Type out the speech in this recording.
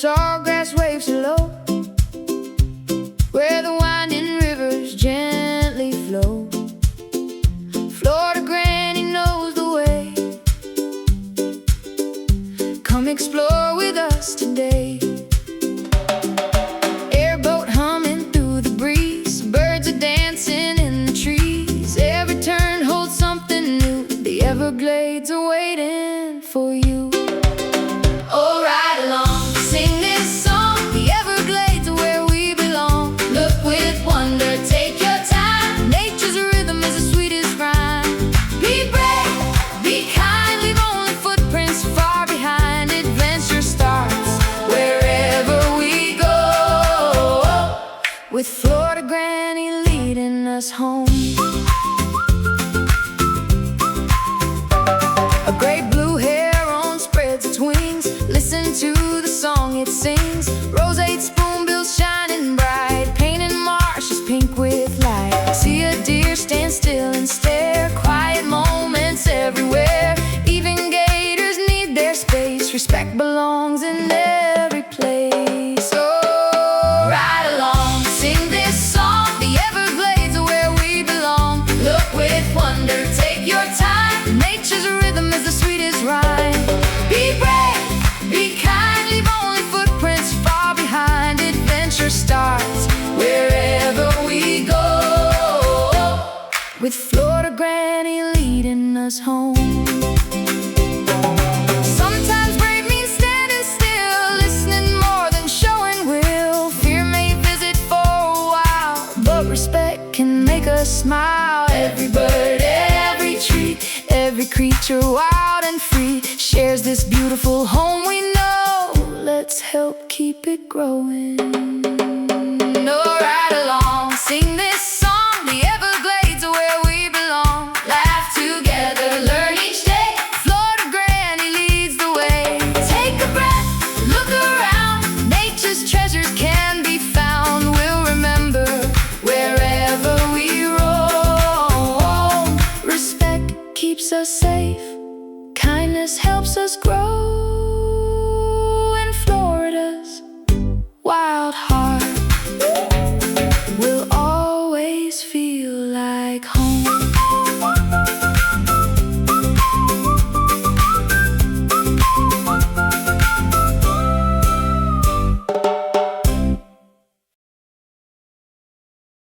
sawgrass waves are low, where the winding rivers gently flow. Florida granny knows the way. Come explore with us today. Airboat humming through the breeze, birds are dancing in the trees. Every turn holds something new, the Everglades are waiting for you. Oh, ride along, sing this song. The Everglades are where we belong. Look with wonder, take your time. Nature's rhythm is the sweetest rhyme. Be brave, be kind, leave only footprints far behind. Adventure starts wherever we go, with Florida granny leading us home. A great blue heron spreads its wings, listen to the song it sings. Roseate spoonbills shining bright, painting marshes pink with light. See a deer stand still and stare, quiet moments everywhere. Even gators need their space, respect belongs in every place. Oh, ride along, sing this song. The Everglades are where we belong. Look with wonder, take your time. Nature's rhythm is the sweetest rhyme. Be brave, be kind, leave only footprints far behind. Adventure starts wherever we go, with Florida granny leading us home. Sometimes brave means standing still, listening more than showing will. Fear may visit for a while, but respect can make us smile. Every bird, every tree, every creature wild and free shares this beautiful home we know. Let's help keep it growing. No, ride along, sing this song. The Everglades are where we belong. Laugh together, learn each day. Florida granny leads the way. Take a breath, look around. Nature's treasures can be found. We'll remember wherever we roam. Respect keeps us safe, kindness helps us grow.